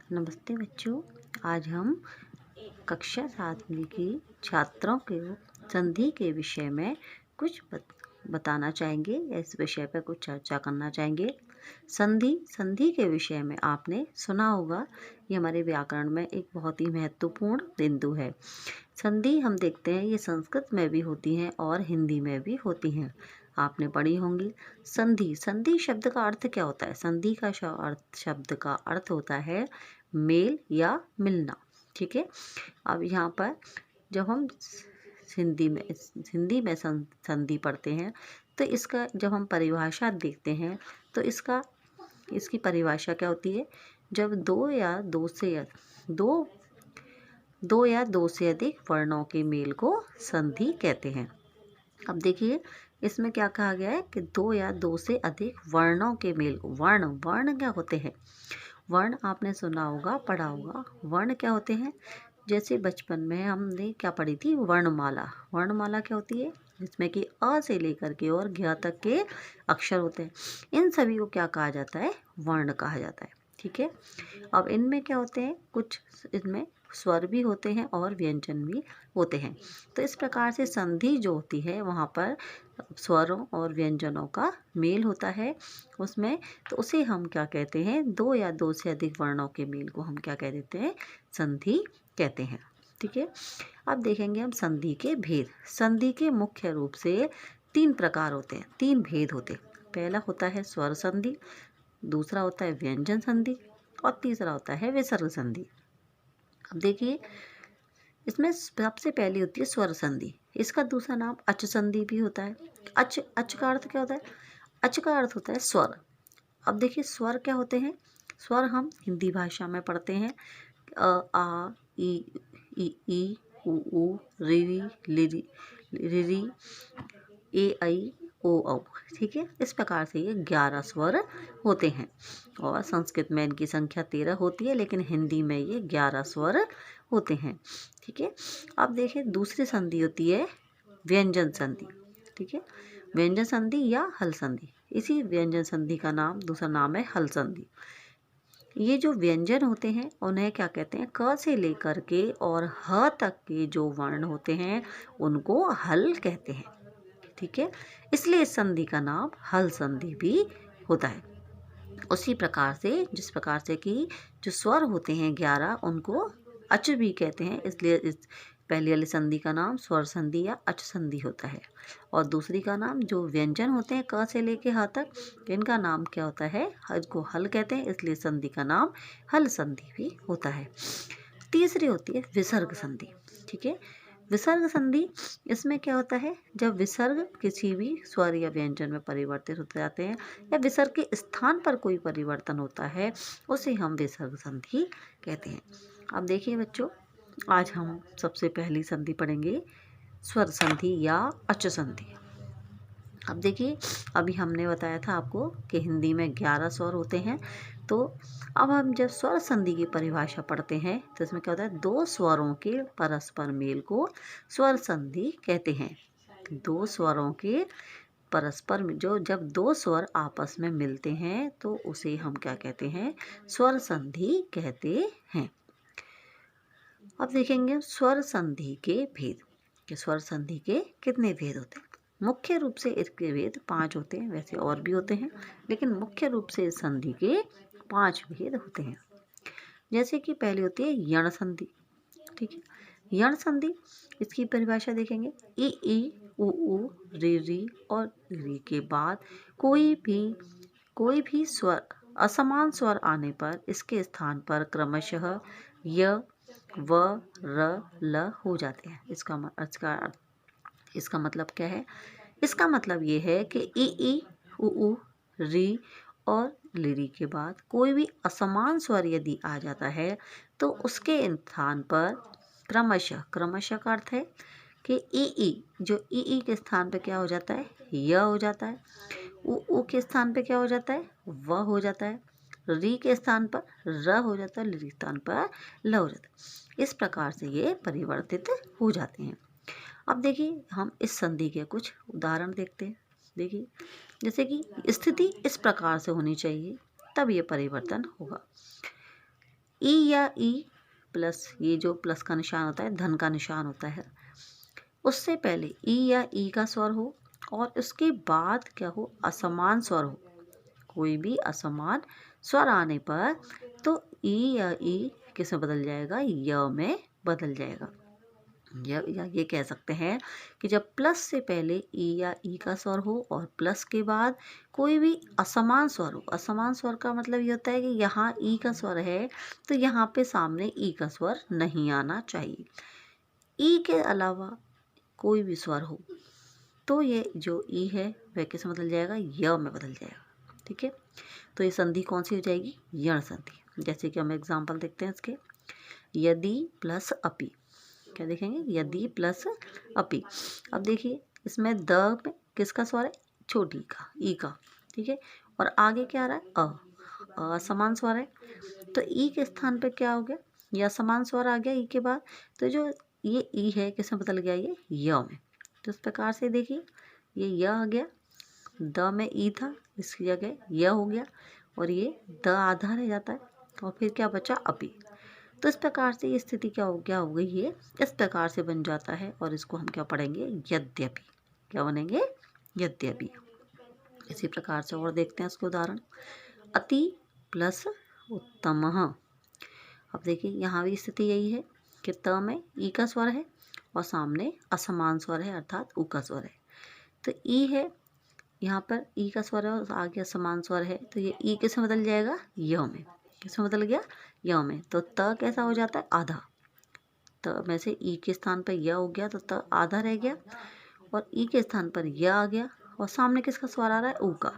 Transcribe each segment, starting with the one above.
नमस्ते बच्चों। आज हम कक्षा 7वीं की छात्रों के संधि के विषय में कुछ बताना चाहेंगे या इस विषय पर कुछ चर्चा करना चाहेंगे। संधि के विषय में आपने सुना होगा, ये हमारे व्याकरण में एक बहुत ही महत्वपूर्ण बिंदु है। संधि हम देखते हैं ये संस्कृत में भी होती हैं और हिंदी में भी होती हैं। आपने पढ़ी होंगी। संधि शब्द का अर्थ क्या होता है? संधि का शब्द का अर्थ होता है मेल या मिलना। ठीक है। अब यहाँ पर जब हम हिंदी में संधि पढ़ते हैं तो इसका जब हम परिभाषा देखते हैं तो इसकी परिभाषा क्या होती है? जब दो या दो से अधिक वर्णों के मेल को संधि कहते हैं। अब देखिए इसमें क्या कहा गया है कि दो या दो से अधिक वर्णों के मेल को। वर्ण क्या होते हैं? वर्ण आपने सुना होगा, पढ़ा होगा। वर्ण क्या होते हैं? जैसे बचपन में हमने क्या पढ़ी थी? वर्णमाला। वर्णमाला क्या होती है? जिसमें कि अ से लेकर के और ज्ञ तक के अक्षर होते हैं। इन सभी को क्या कहा जाता है? वर्ण कहा जाता है। ठीक है। अब इनमें क्या होते हैं? कुछ इनमें स्वर भी होते हैं और व्यंजन भी होते हैं। तो इस प्रकार से संधि जो होती है वहाँ पर स्वरों और व्यंजनों का मेल होता है उसमें। तो उसे हम क्या कहते हैं? दो या दो से अधिक वर्णों के मेल को हम क्या कह देते हैं? संधि कहते हैं। ठीक है। अब देखेंगे हम संधि के भेद। संधि के मुख्य रूप से 3 प्रकार होते हैं, 3 भेद होते हैं। पहला होता है स्वर संधि, दूसरा होता है व्यंजन संधि और तीसरा होता है विसर्ग संधि। अब देखिए इसमें सबसे पहली होती है स्वर संधि। इसका दूसरा नाम अच संधि भी होता है। अच का अर्थ क्या होता है? अच का अर्थ होता है स्वर। अब देखिए स्वर क्या होते हैं? स्वर हम हिंदी भाषा में पढ़ते हैं। अ आ ई उ री री ए आई ओ औ। ठीक है। इस प्रकार से ये 11 स्वर होते हैं और संस्कृत में इनकी संख्या 13 होती है, लेकिन हिंदी में ये 11 स्वर होते हैं। ठीक है। अब देखिए दूसरी संधि होती है व्यंजन संधि। ठीक है। व्यंजन संधि या हल संधि। इसी व्यंजन संधि का दूसरा नाम है हल संधि। ये जो व्यंजन होते हैं उन्हें क्या कहते हैं? क से लेकर के और ह तक के जो वर्ण होते हैं उनको हल कहते हैं। ठीक है। इसलिए इस संधि का नाम हल संधि भी होता है। उसी प्रकार से जिस प्रकार से कि जो स्वर होते हैं 11 उनको अच भी कहते हैं, इसलिए इस पहली वाली संधि का नाम स्वर संधि या अच संधि होता है। और दूसरी का नाम जो व्यंजन होते हैं क से लेके ह तक, इनका नाम क्या होता है? इसको हल कहते हैं, इसलिए संधि का नाम हल संधि भी होता है। तीसरी होती है विसर्ग संधि। ठीक है। विसर्ग संधि, इसमें क्या होता है? जब विसर्ग किसी भी स्वर या व्यंजन में परिवर्तित होते जाते हैं या विसर्ग के स्थान पर कोई परिवर्तन होता है उसे हम विसर्ग संधि कहते हैं। अब देखिए बच्चों, आज हम सबसे पहली संधि पढ़ेंगे स्वर संधि या अच संधि। अब देखिए अभी हमने बताया था आपको कि हिंदी में 11 स्वर होते हैं। तो अब हम जब स्वर संधि की परिभाषा पढ़ते हैं तो इसमें क्या होता है? दो स्वरों के परस्पर मेल को स्वर संधि कहते हैं। दो स्वरों के परस्पर जब दो स्वर आपस में मिलते हैं तो उसे हम क्या कहते हैं? स्वर संधि कहते हैं। अब देखेंगे स्वर संधि के भेद कि स्वर संधि के कितने भेद होते हैं। मुख्य रूप से इसके भेद 5 होते हैं, वैसे और भी होते हैं, लेकिन मुख्य रूप से इस संधि के 5 भेद होते हैं। जैसे कि पहली होती है यण संधि। ठीक है। यण संधि, इसकी परिभाषा देखेंगे। ई उ री और री के बाद कोई भी स्वर असमान स्वर आने पर इसके स्थान पर क्रमशः य व र ल हो जाते हैं। इसका मतलब क्या है? इसका मतलब ये है कि ई उ री और लिरी के बाद कोई भी असमान स्वर यदि आ जाता है तो उसके स्थान पर क्रमशः का अर्थ है कि ई के स्थान पर क्या हो जाता है? य हो जाता है। उ के स्थान पे क्या हो जाता है? व हो जाता है। री के स्थान पर र हो जाता है, ली के स्थान पर ल हो जाता है। इस प्रकार से ये परिवर्तित हो जाते हैं। अब देखिए हम इस संधि के कुछ उदाहरण देखते हैं। देखिए जैसे कि स्थिति इस प्रकार से होनी चाहिए तब ये परिवर्तन होगा। ई या ई प्लस, ये जो प्लस का निशान होता है धन का निशान होता है, उससे पहले ई या ई का स्वर हो और उसके बाद क्या हो, असमान स्वर हो, कोई भी असमान स्वर आने पर तो ई या ई किस में बदल जाएगा, य में बदल जाएगा। या ये कह सकते हैं कि जब प्लस से पहले ई या ई का स्वर हो और प्लस के बाद कोई भी असमान स्वर हो। असमान स्वर का मतलब ये होता है कि यहाँ ई का स्वर है तो यहाँ पे सामने ई का स्वर नहीं आना चाहिए। ई के अलावा कोई भी स्वर हो तो ये जो ई है वह किस में बदल जाएगा, य में बदल जाएगा। ठीक है, तो ये संधि कौन सी हो जाएगी, यण संधि। जैसे कि हम एग्जाम्पल देखते हैं इसके, यदि प्लस अपि, क्या देखेंगे, यदि प्लस अपि। अब देखिए इसमें द में किसका स्वर है, छोटी का, ई का। ठीक है, और आगे क्या आ रहा है, असमान स्वर है, तो ई के स्थान पे क्या हो गया, ये असमान स्वर आ गया ई के बाद, तो जो ये ई है किस में बदल गया, ये य में। तो इस प्रकार से देखिए ये य आ गया, द में ई था, इसकी जगह य हो गया, और ये द आधा रह जाता है, और फिर क्या बचा, अपि। तो इस प्रकार से ये स्थिति क्या हो गई, ये इस प्रकार से बन जाता है, और इसको हम क्या पढ़ेंगे, यद्यपि। क्या बनेंगे, यद्यपि। इसी प्रकार से और देखते हैं इसके उदाहरण, अति प्लस उत्तमः। अब देखिए यहाँ भी स्थिति यही है कि त में ई का स्वर है और सामने असमान स्वर है अर्थात उ का स्वर है। तो ई है, यहाँ पर ई का स्वर है और आगे असमान स्वर है, तो ये ई किस में बदल जाएगा, य में। किस में बदल गया, य में। तो त कैसा हो जाता है, आधा। त में से ई के स्थान पर य हो गया तो त आधा रह गया, और ई के स्थान पर य आ गया, और सामने किसका स्वर आ रहा है, उ का,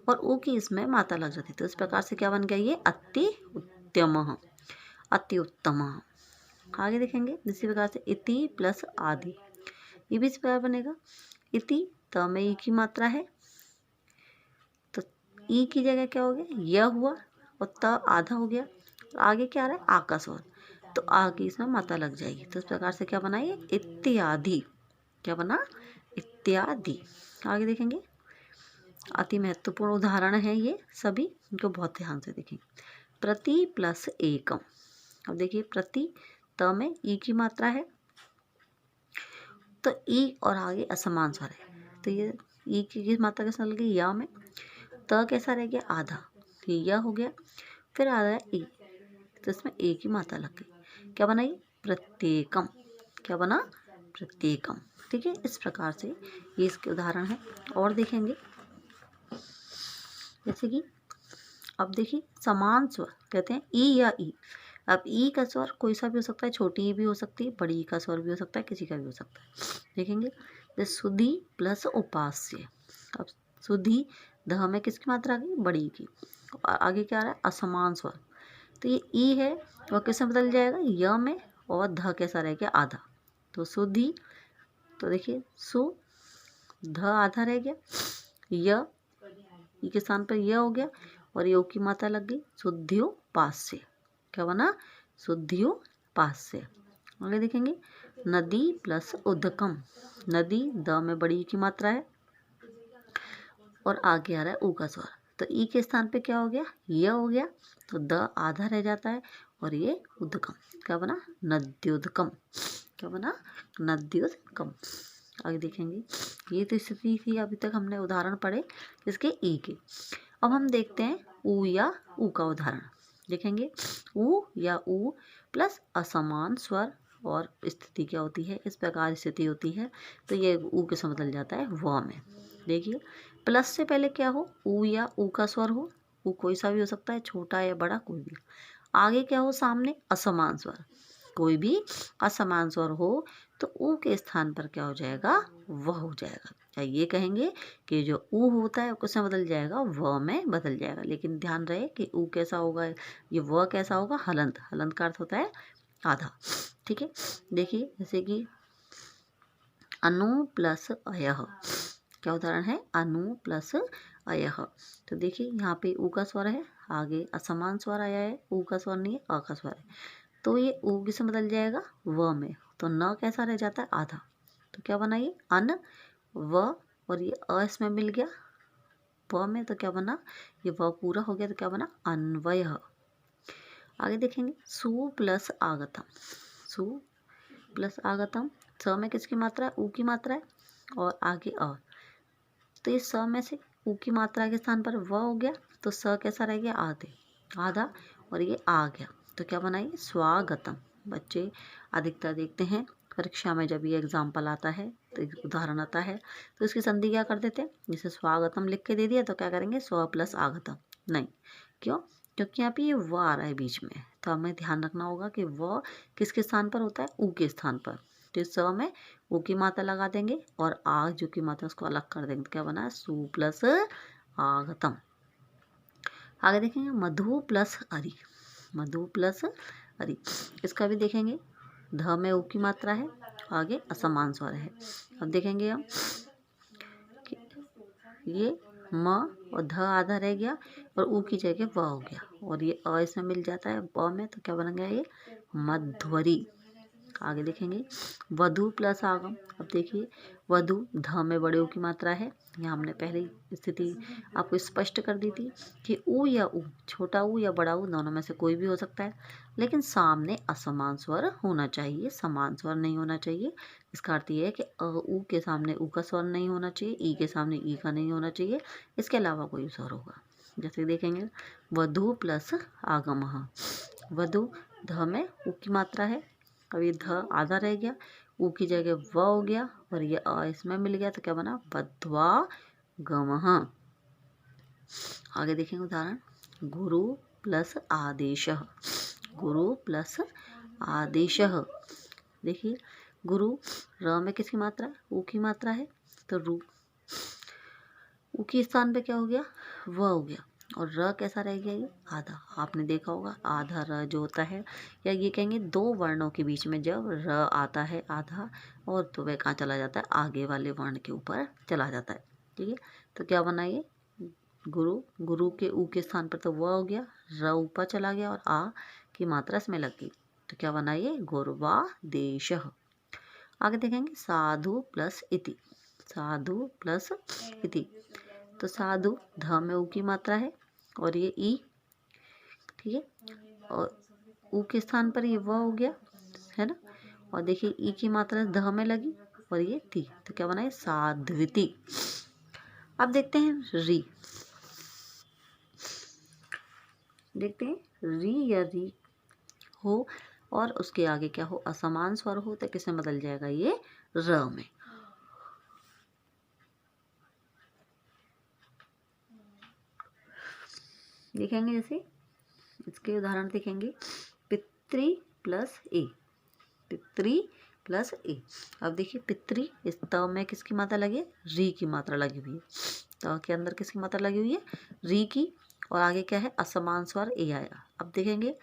और उ की इसमें मात्रा लग जाती है। तो इस प्रकार से क्या बन गया, ये अति उत्तमः, अति उत्तमः। आगे देखेंगे इसी प्रकार से इति प्लस आदि, ये भी इस प्रकार बनेगा। इति, त में ई की मात्रा है तो ई की जगह क्या हो गया, य हुआ, और त आधा हो गया, और आगे क्या आ रहा है, आ का स्वर, तो आ की इसमें मात्रा लग जाएगी। तो इस प्रकार से क्या बना, ये इत्यादि। क्या बना, इत्यादि। आगे देखेंगे, अति महत्वपूर्ण उदाहरण है ये सभी, इनको बहुत ध्यान से देखेंगे। प्रति प्लस एकम। अब देखिए प्रति, त में ई की मात्रा है तो ई और आगे असमान स्वर है, तो ये ई की मात्रा कैसा लग गई, या में। त कैसा रह गया, आधा, ये या हो गया, फिर आ रहा है ई, तो इसमें ए की मात्रा लग गई। क्या बना, ये प्रत्येकम। क्या बना, प्रत्येकम। ठीक है, इस प्रकार से ये इसके उदाहरण है। और देखेंगे जैसे कि अब देखिए समान स्वर कहते हैं ई या ई। अब ई का स्वर कोई सा भी हो सकता है, छोटी ई भी हो सकती है, बड़ी ई का स्वर भी हो सकता है, किसी का भी हो सकता है। देखेंगे जैसे सुधि प्लस उपास्य। अब सुधि, ध में किसकी मात्रा आ गई, बड़ी की, और आगे क्या आ रहा है, असमान स्वर, तो ये ई है वह किस में बदल जाएगा, य में, और ध कैसा रह गया, आधा। तो सुधि, तो देखिए सु, ध आधा रह गया, य, ई के स्थान पर य हो गया, और योग की मात्रा लग गई, शुद्ध्योपास्य। क्या बना, शुद्ध्योपास्य। आगे देखेंगे नदी प्लस उदकम। नदी, द में बड़ी की मात्रा है और आगे आ रहा है उ का स्वर, तो ई के स्थान पे क्या हो गया, य हो गया, तो द आधा रह जाता है, और ये उदकम। क्या बना, नद्योदकम। क्या बना, नद्योदकम। आगे देखेंगे, ये तो स्थिति थी, अभी तक हमने उदाहरण पढ़े इसके ई के। अब हम देखते हैं उ या उ का उदाहरण। देखेंगे उ या उ प्लस असमान स्वर, और स्थिति क्या होती है, इस प्रकार स्थिति होती है, तो ये उ के साथ बदल जाता है व में। देखिए प्लस से पहले क्या हो, उ या उ का स्वर हो, उ कोई सा भी हो सकता है, छोटा या बड़ा कोई भी। आगे क्या हो, सामने असमान स्वर, कोई भी असमान स्वर हो तो उ के स्थान पर क्या हो जाएगा, वह हो जाएगा। या ये कहेंगे कि जो उ होता है वो किसमें बदल जाएगा, व में बदल जाएगा। लेकिन ध्यान रहे कि उ कैसा होगा, ये व कैसा होगा, हलंत। हलंत का अर्थ होता है आधा। ठीक है, देखिए जैसे कि अनु प्लस अयः। क्या उदाहरण है, अनु प्लस अयः। तो देखिए यहाँ पे उ का स्वर है, आगे असमान स्वर आया है, उ का स्वर नहीं है, अ का स्वर है, तो ये उ किसमें बदल जाएगा, व में। तो न कैसा रह जाता है, आधा। तो क्या बना, ये अन व, और ये अ इसमें मिल गया व में, तो क्या बना, ये व पूरा हो गया, तो क्या बना, अन्वयः। आगे देखेंगे सु प्लस आगतम, सु प्लस आगतम, स में किसकी मात्रा है, ऊ की मात्रा है और आगे अ, तो इस स में से ऊ की मात्रा के स्थान पर व हो गया, तो स कैसा रह गया, आधे आधा, और ये आ गया, तो क्या बनाइए, स्वागतम। बच्चे अधिकतर देखते हैं परीक्षा में जब ये एग्जाम्पल आता है तो उदाहरण आता है तो इसकी संधि क्या कर देते हैं, जैसे स्वागतम लिख के दे दिया तो क्या करेंगे, स्व प्लस आगतम, नहीं, क्यों, क्योंकि यहाँ पे ये व आ रहा है बीच में, तो हमें ध्यान रखना होगा कि व किसके स्थान पर होता है, ऊ के स्थान पर, तो इस स में ऊ की मात्रा लगा देंगे और आ जो की मात्रा उसको अलग कर देंगे, तो क्या बना, सु प्लस आगतम। आगे देखेंगे मधु प्लस अरि, मधु प्लस अरि, इसका भी देखेंगे, ध में ऊ की मात्रा है, आगे असमान स्वर है। अब देखेंगे हम कि ये म और ध आधा रह गया और ऊ की जगह व हो गया और ये अ इसमें मिल जाता है ब में, तो क्या बन गया ये, मध्वरी। आगे देखेंगे वधु प्लस आगम, अब देखिए वधु ध में बड़े ऊ की मात्रा है, यहाँ हमने पहली स्थिति आपको स्पष्ट कर दी थी कि ऊ या ऊ, छोटा ऊ या बड़ा ऊ दोनों में से कोई भी हो सकता है, लेकिन सामने असमान स्वर होना चाहिए, समान स्वर नहीं होना चाहिए। इसका अर्थ ये है कि ऊ के सामने ऊ का स्वर नहीं होना चाहिए, ई के सामने ई का नहीं होना चाहिए, इसके अलावा कोई स्वर होगा। जैसे देखेंगे वधु प्लस आगम, वधु ध में ऊ की मात्रा है, अब ये ध आधा रह गया, ऊ की जगह व हो गया और ये अ इसमें मिल गया, तो क्या बना, वध्वा गमः। आगे देखेंगे उदाहरण, गुरु प्लस आदेशः, गुरु प्लस आदेशः, देखिए गुरु र में किसकी मात्रा है, ऊ की मात्रा है, तो रू ऊ के स्थान पे क्या हो गया, व हो गया और र कैसा रह गया, ये आधा। आपने देखा होगा आधा र जो होता है, या ये कहेंगे दो वर्णों के बीच में जब र आता है आधा और तो वह कहाँ चला जाता है, आगे वाले वर्ण के ऊपर चला जाता है, ठीक है। तो क्या बना ये, गुरु, गुरु के ऊ के स्थान पर तो व हो गया, र ऊपर चला गया और आ की मात्रा इसमें लग गई, तो क्या बना ये, गुर्वादेशः। आगे देखेंगे साधु प्लस इति, साधु प्लस इति, तो साधु ध में ऊ की मात्रा है और ये ई, ठीक है, और ऊ के स्थान पर ये व हो गया है ना, और देखिए ई की मात्रा ध में लगी और ये ती, तो क्या बना है, साध्विति। अब देखते हैं री, देखते हैं री या री हो और उसके आगे क्या हो, असमान स्वर हो, तो किसमें बदल जाएगा, ये र में। देखेंगे जैसे इसके उदाहरण देखेंगे, पितृ प्लस ए, पितृ प्लस ए, अब देखिए पितृ, इस त में किसकी मात्रा लगी है, री की मात्रा लगी हुई है, त के अंदर किसकी मात्रा लगी हुई है, री की, और आगे क्या है, असमान स्वर ए आया। अब देखेंगे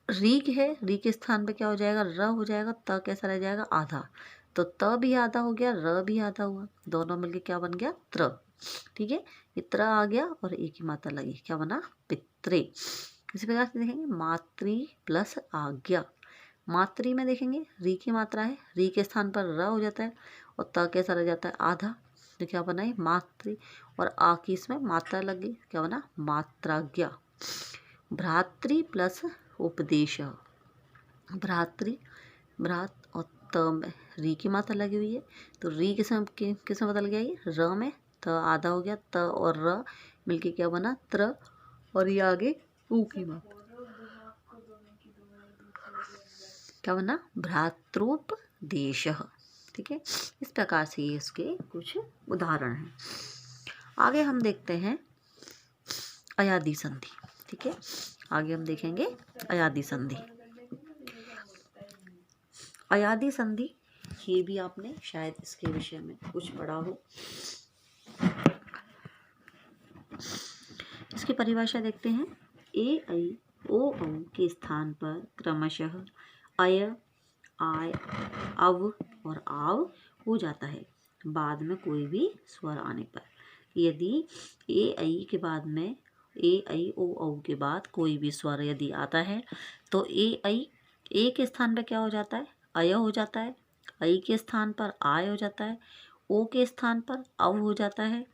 री है, री के स्थान पे क्या हो जाएगा, र हो जाएगा, त कैसा रह जाएगा, आधा, तो त भी आधा हो गया, र भी आधा हुआ, दोनों मिलके क्या बन गया, त्र, ठीक है, ये त्र आ गया और ए की मात्रा लगी, क्या बना, पित्रे। इसी प्रकार से देखेंगे मातृ प्लस आज्ञा, मातृ में देखेंगे री की मात्रा है, री के स्थान पर र हो जाता है और त कैसा रह जाता है, आधा, तो क्या बना है, मातृ, और आ की इसमें मात्रा लग गई, क्या बना, मात्राज्ञा। भ्रातृ प्लस उपदेश, भ्रातृ, भ्रात और त में री की मात्रा लगी हुई है, तो री किसमें बदल गया, ये र में, त आधा हो गया, त और र मिलके क्या बना, त्र, और ये आगे ऊ की मात्रा, क्या बना, भ्रातृपदेश, ठीक है। इस प्रकार से ये इसके कुछ उदाहरण हैं। आगे हम देखते हैं अयादि संधि, ठीक है, आगे हम देखेंगे अयादि संधि। अयादि संधि, ये भी आपने शायद इसके विषय में कुछ पढ़ा हो। इसकी परिभाषा देखते हैं, ए ऐ ओ औ के स्थान पर क्रमशः अय, आय, अव और आव हो जाता है बाद में कोई भी स्वर आने पर। यदि ए ऐ के बाद में, ए ऐ ओ औ के बाद कोई भी स्वर यदि आता है तो ए ऐ, ए के स्थान पर क्या हो जाता है, अय हो जाता है, ऐ के स्थान पर आय हो जाता है, ओ के स्थान पर अव हो जाता है,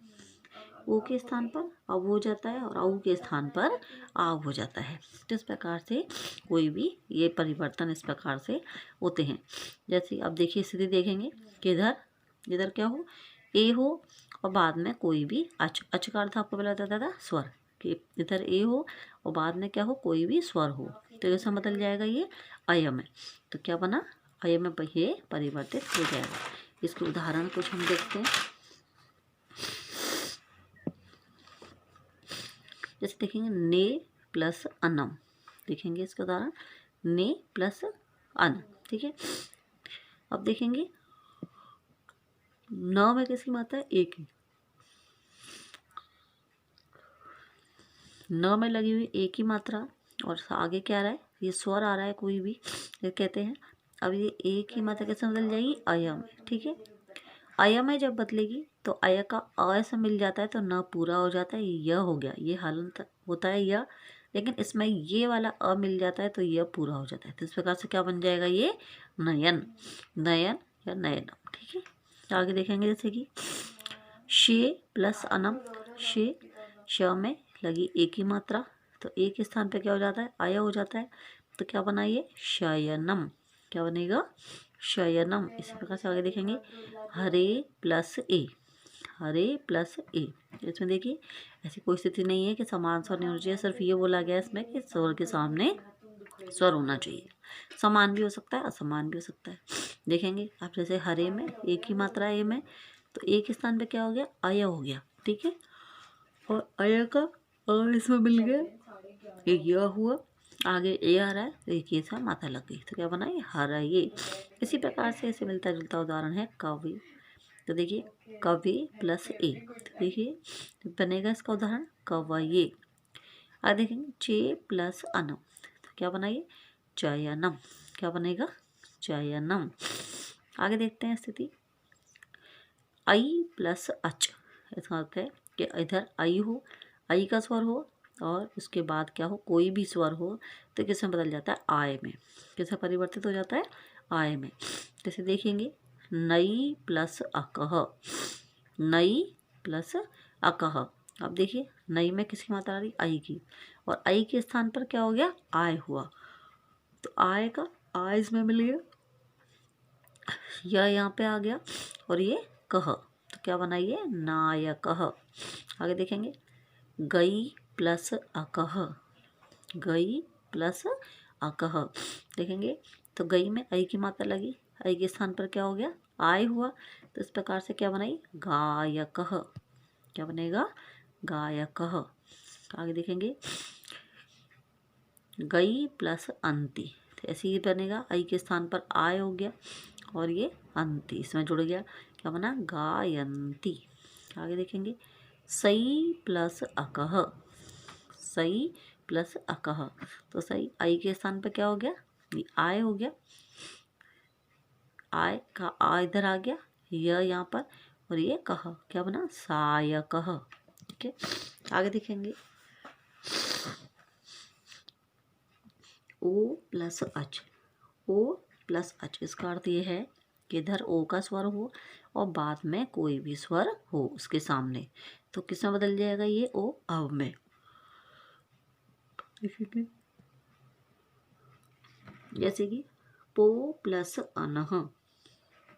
ओ के स्थान पर अब हो जाता है और औ के स्थान पर आव हो जाता है। तो इस प्रकार से कोई भी ये परिवर्तन इस प्रकार से होते हैं। जैसे अब देखिए स्थिति देखेंगे कि इधर क्या हो, ए हो और बाद में कोई भी अच का अर्थ आपको पहले बताया था स्वर, कि इधर ए हो और बाद में क्या हो, कोई भी स्वर हो, तो ऐसा बदल जाएगा ये अय में। तो क्या बना, अय में ये परिवर्तित हो जाएगा। इसके उदाहरण कुछ हम देखते हैं। जैसे देखेंगे ने प्लस अनम, देखेंगे इसका उदाहरण ने प्लस अन, ठीक है। अब देखेंगे न में किसकी मात्रा है, एक ही, न में लगी हुई एक ही मात्रा और आगे क्या आ रहा है, ये स्वर आ रहा है कोई भी, ये कहते हैं। अब ये एक ही मात्रा कैसे बदल जाएगी, अय में, ठीक है। अय में जब बदलेगी तो अय का अ से मिल जाता है तो न पूरा हो जाता है, य हो गया, ये हलंत होता है य, लेकिन इसमें ये वाला अ मिल जाता है तो यह पूरा हो जाता है। तो इस प्रकार से क्या बन जाएगा, ये नयन, नयन या नयनम, ठीक है। आगे देखेंगे जैसे कि शे प्लस अनम, शे श में लगी एक ही मात्रा तो एक स्थान पे क्या हो जाता है, अय हो जाता है। तो क्या बना ये शयनम, क्या बनेगा, शयनम। इसी प्रकार से आगे देखेंगे हरे प्लस ए, हरे प्लस ए। इसमें देखिए ऐसी कोई स्थिति नहीं है कि समान स्वर नहीं होना चाहिए, सिर्फ ये बोला गया है इसमें कि स्वर के सामने स्वर होना चाहिए। समान भी हो सकता है, असमान भी हो सकता है। देखेंगे आप जैसे हरे में एक ही मात्रा है ए में, तो एक स्थान पे क्या हो गया, अय हो गया, ठीक है। और अय का इसमें मिल गया, एक य हुआ, आगे ए आ रहा है तो एक ये सा मात्रा लग गई, तो क्या बना ये हरा ये। इसी प्रकार से ऐसे मिलता जुलता उदाहरण है कवि। तो देखिए कवि प्लस ए, तो देखिए बनेगा इसका उदाहरण कवये। आगे देखेंगे चे प्लस अनम, तो क्या बनाइए चयनम, क्या बनेगा चयनम। आगे देखते हैं स्थिति आई प्लस अच, इसका अर्थ है कि इधर आई हो, आई का स्वर हो और उसके बाद क्या हो, कोई भी स्वर हो तो किसमें बदल जाता है, आय में, किसमें परिवर्तित हो जाता है, आय में। जैसे देखेंगे नई प्लस अकह, नई प्लस अकह। अब देखिए नई में किसकी मात्रा आ रही, आई की, और आई के स्थान पर क्या हो गया, आय हुआ, तो आय का आय इसमें मिल गया, यह यहाँ पे आ गया और ये कह, तो क्या बनाइए नायकह। आगे देखेंगे गई प्लस अकह, गई प्लस अकह। देखेंगे तो गई में आई की मात्रा लगी, आई के स्थान पर क्या हो गया, आय हुआ, तो इस प्रकार से क्या बनाई गायकह, क्या बनेगा गायकह। आगे देखेंगे गई प्लस अंति, तो ऐसे ही बनेगा, आई के स्थान पर आय हो गया और ये अंति इसमें जुड़ गया, क्या बना गायंती। आगे देखेंगे सई प्लस अकह, सई प्लस अकह, तो सई आई के स्थान पर क्या हो गया, ये आय हो गया, आय का आ इधर आ गया, यह यहाँ पर, और ये कह क्या बना सायकह, ठीक है। आगे देखेंगे ओ प्लस अच, ओ प्लस अच, इसका अर्थ ये है कि इधर ओ का स्वर हो और बाद में कोई भी स्वर हो उसके सामने, तो किस में बदल जाएगा ये ओ अव में। जैसे कि पो प्लस अनह,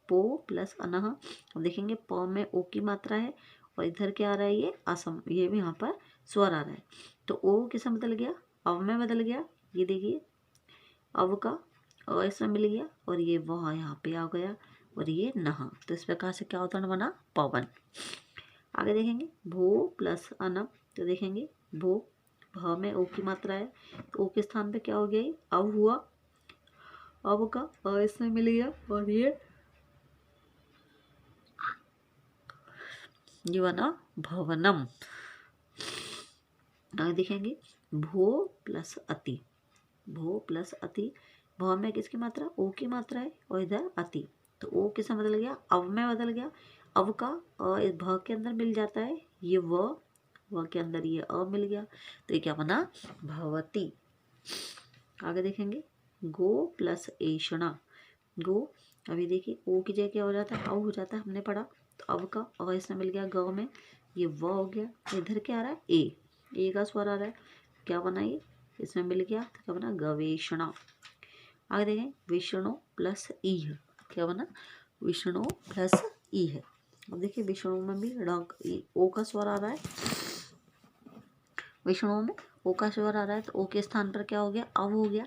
पो प्लस अनह। अब देखेंगे प में ओ की मात्रा है और इधर क्या आ रहा है, ये असम, ये भी यहाँ पर स्वर आ रहा है, तो ओ किस में बदल गया, अव में बदल गया। ये देखिए अव का अ इसमें मिल गया और ये वह यहाँ पे आ गया और ये नह, तो इस प्रकार से क्या उदाहरण बना पवन। आगे देखेंगे भो प्लस अनम, तो देखेंगे भो, भ में ओ की मात्रा है तो ओ के स्थान पे क्या हो गया, अव हुआ, अव का अ इसमें मिल गया और ये बना भवनम। आगे देखेंगे भो प्लस अति, भो प्लस अति, भ में किसकी मात्रा, ओ की मात्रा है और इधर अति, तो ओ किस में बदल गया, अव में बदल गया। अव का अ इस भ के अंदर मिल जाता है, ये व के अंदर ये अ मिल गया, तो ये क्या बना भवती। आगे देखेंगे गो प्लस ऐषणा, गो, अभी देखिए ओ की जगह क्या हो जाता है, अव हो जाता है, हमने पढ़ा, तो अव का अ इसमें मिल गया ग में, ये व हो गया, इधर क्या आ रहा है ए का स्वर आ रहा है, क्या बना ये, इसमें मिल गया तो क्या बना गवेषणा। आगे देखें विष्णु प्लस ई है, क्या बना विष्णु प्लस ई है। अब देखिए विष्णु में भी ओ का स्वर आ रहा है, विष्णु में ओ का स्वर आ रहा है तो ओ के स्थान पर क्या हो गया अव हो गया,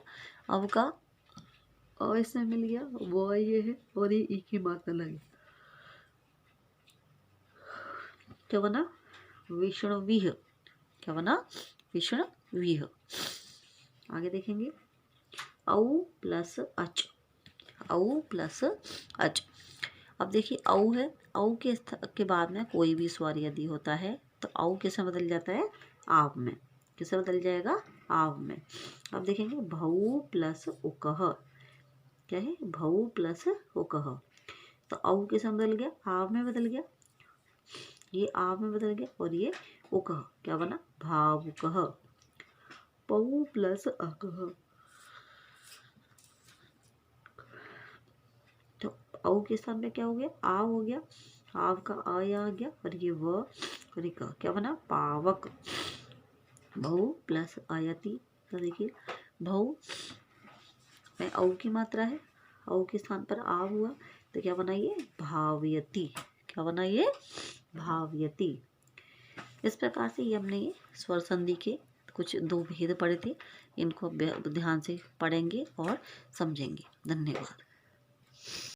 अव का अ इसमें मिल गया वो ये है और ये ई की मात्रा लगी, क्या बना विष्णुवीह, क्या बना विष्णुवीह। आगे देखेंगे औ प्लस अच, औ प्लस अच। अब देखिए औ है, औ के बाद में कोई भी स्वर यदि होता है तो औ किसमें बदल जाता है आव में, किससे बदल जाएगा आव में। अब देखेंगे भऊ प्लस उकह, क्या है भऊ प्लस उकह, तो औ किसमें बदल गया आव में बदल गया, ये आव में बदल गया और ये उकह, क्या बना भावुकह। पऊ प्लस अकह, तो औ के स्थान पे क्या हो गया आव हो गया, आव का आ आ गया और ये व और ये क, क्या बना पावक। भऊ प्लस आयति, तो देखिए भऊ में औ की मात्रा है, औ के स्थान पर आव हुआ तो क्या बना ये भावयति, क्या बना ये भावयति। इस प्रकार से ये हमने ये स्वर संधि के कुछ दो भेद पढ़े थे, इनको ध्यान से पढ़ेंगे और समझेंगे। धन्यवाद।